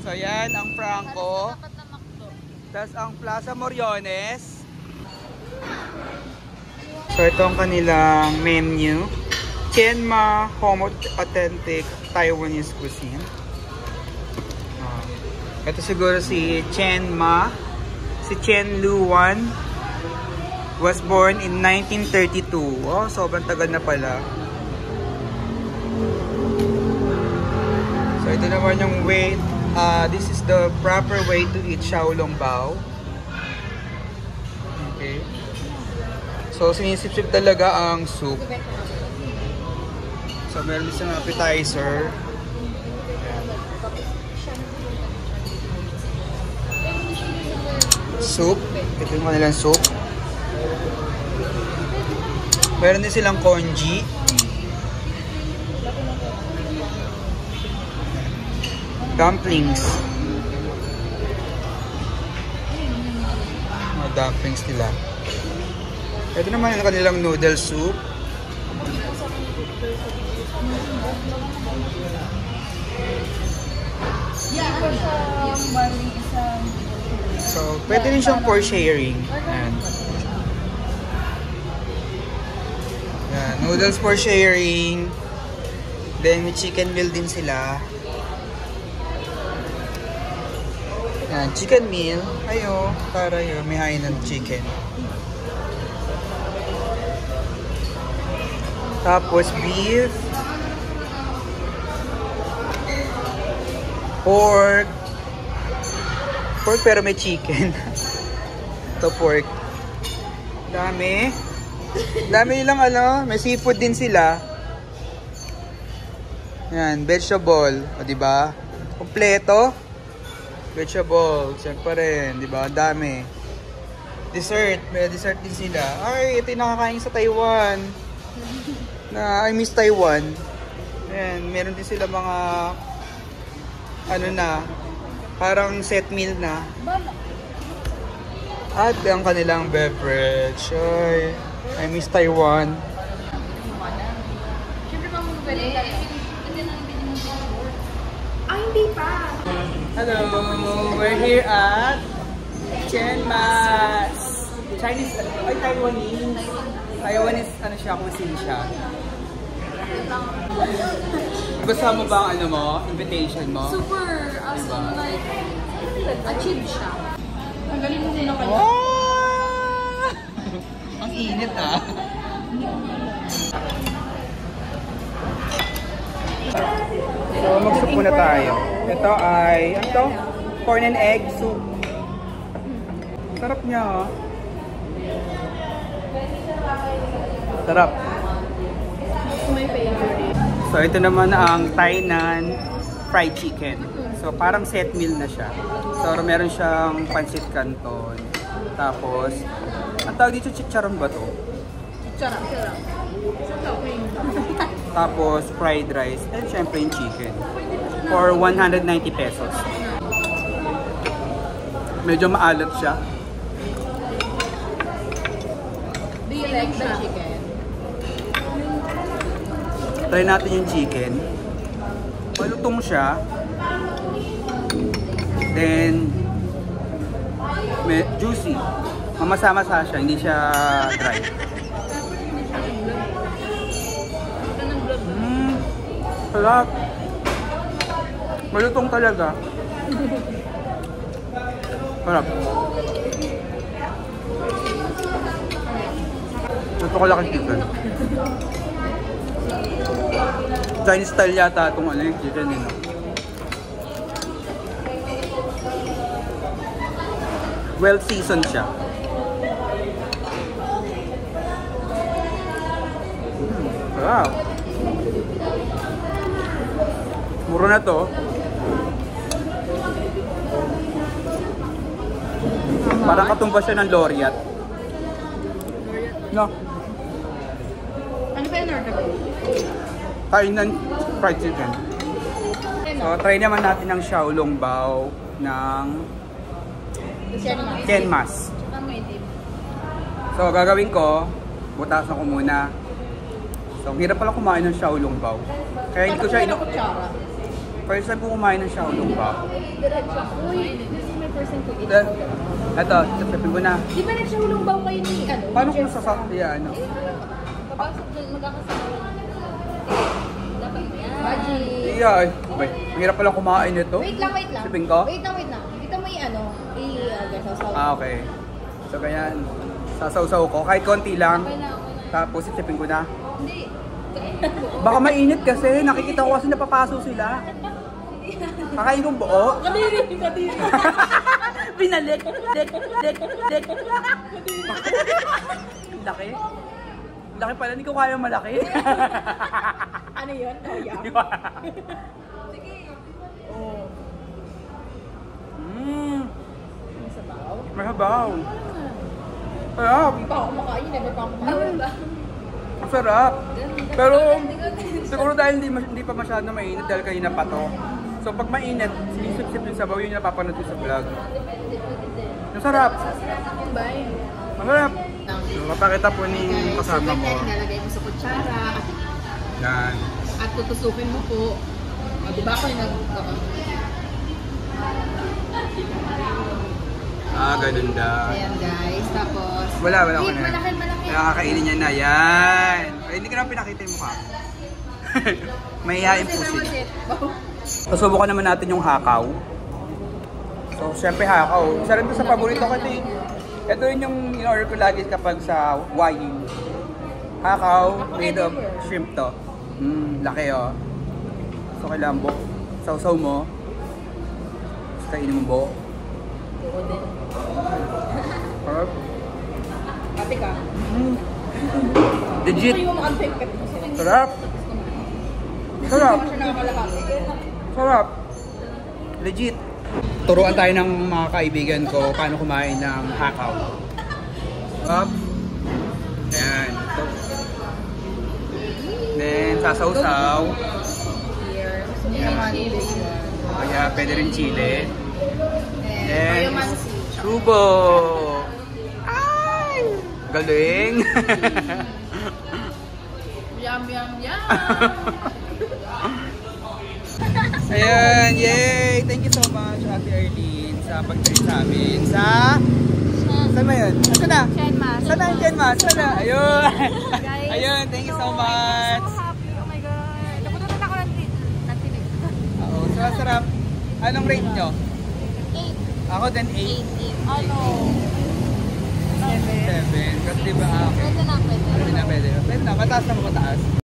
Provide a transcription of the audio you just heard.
So yan ang Franco. Tapos ang Plaza Moriones. So ito ang kanilang menu. Tianma Home Authentic Taiwanese Cuisine. Ito siguro si Chen Ma. Si Chen Luan was born in 1932. Oh, sobrang tagal na pala. So ito naman yung way. This is the proper way to eat xiaolongbao. Okay. So sinisip-sip talaga ang soup. So meron isang appetizer. Soup. Ito yung kanilang soup. Meron din silang congee. Dumplings. Mga dumplings nila. Ito naman yung kanilang noodle soup. So, pwede rin siyang for sharing. Ayan. Ayan, noodles for sharing. Then, may chicken meal din sila. Ayan, chicken meal. Ayo, para yun. May hain ng chicken. Tapos, beef. Pork. Pork pero may chicken. Ito pork. Dami. Dami nilang ano. May seafood din sila. Yan. Vegetable. O diba? Kompleto. Vegetable. Siyempre rin. Diba? Dami. Dessert. May dessert din sila. Ay, ito yung nakakain sa Taiwan. I miss Taiwan. Ayan. Meron din sila mga ano na, parang set meal na. At ang kanilang beverage. Ay, I miss Taiwan. Hindi pa. Hello, we're here at Tianma's Chinese, ay Taiwanese. Taiwanese, ano siya, cuisine siya. Gusto mo ba ang ano mo, invitation mo? Super, diba? Like, achieve siya. Ang galing mo din ako. Wow! Ang init ah. So, mag-soup muna tayo. Ito ay, ano to? Corn and egg soup. Sarap niya oh. Sarap. My favorite. So, ito naman ang Tainan fried chicken. So, parang set meal na siya. So, meron siyang pancit canton. Tapos, ang tawag dito, chicharon ba to? Chicharon. Tapos, fried rice. And syempre yung chicken. For 190 pesos. Medyo maalat siya. Do you like the chicken? Try natin yung chicken. Malutong siya. Then, juicy. Mamasa-masa siya, hindi siya dry. Sarap. Malutong talaga. Sarap. Ito ko lang ang chicken. Chinese style yata itong ano yung chicken nila. Well seasoned siya. Wow. Mura na to. Parang katumba siya ng Laureate. No. Ano ba yung order ko? Tainan fried chicken. So, try naman natin ng xiaolongbao ng Tianma's. So, gagawin ko, butasan ko muna. So, hirap pala kumain ng xiaolongbao. Kaya hindi ko siya First time ko kumain ng Xiaolong ba? Diretso. Uy, this is my first time to eat. Ito, tapipin ko na. Di ba nagsiulong ba kayo ni ano? Paano kung sasak? Yeah, ano? Papasok doon, magkakasama. Dapat yan. Magic. Yeah, ay. Wait, mahirap palang kumain ito. Wait lang. Sipin ko? Wait lang. Dito may ano, i-sasaw. Okay. So, ganyan. Sasaw-saw ko. Kahit konti lang. Okay na. Tapos, sipin ko na. Hindi. Baka mainit kasi. Nakikita ko kasi napapaso sila. Kakain kong buo. Kadiri. Binalik. Laki. Laki pala. Hindi ko kaya malaki. Ano yun? Kaya? Sige. Oh. May sabaw? Mahabaw. Sarap. Hindi pa ako kumakain. Never pa ako kumakain. Sarap. Pero siguro dahil hindi pa masyado mainit dahil kanina pa to. So pag mainit, sinisip-sip yung sabaw yun yung napapanood ko sa vlog. Masarap. Masarap. So, mapakita po ni kasama ko. Ilalagay mo sa kutsara. Yan. At tutusukin mo po. Diba ako yung Ganun da. Ayan guys. Tapos. Wala ko Wait, na. malaki. Nakakainin niya na. Yan. Ay, hindi ko na pinakita yung mukha. Mahihain po sila. Pasubukan naman natin yung hakaw. So, syempre hakaw. Isa rin to sa paborito ko. Ito yun yung in-order ko lagi kapag sa Waying. Hakaw, made of shrimp to. Laki oh. So, kailangan buo. Sausaw mo. Tapos kainin mo buo. Sarap. Pati ka. Legit. Ito yung makantay ka. Sarap. Sarap. Siya nakakalakati. Sarap. Legit. Turuan tayo ng mga kaibigan ko paano kumain ng hakaw. Up. Ayan. Then, sasaw-saw. Here. Chili. Kaya, pwede rin chili. Then, Calamansi. subo. Ay! Galing. Yum. Ayan, yay! Thank you so much, Ate Arlene, sa pag-treat sa amin. Saan ba yun? Saan na? Chenmas. Saan na yung Chenmas? Saan na? Ayun! Guys, Ayun, thank you so I'm much! so happy. Oh my God. Napunta ako ng tinig. Oo, sarap. Anong rate nyo? 8. Ako din 8. Ano? 7. Kasi diba, okay. Pwede na. Pwede na. Pwede na, mataas na mataas.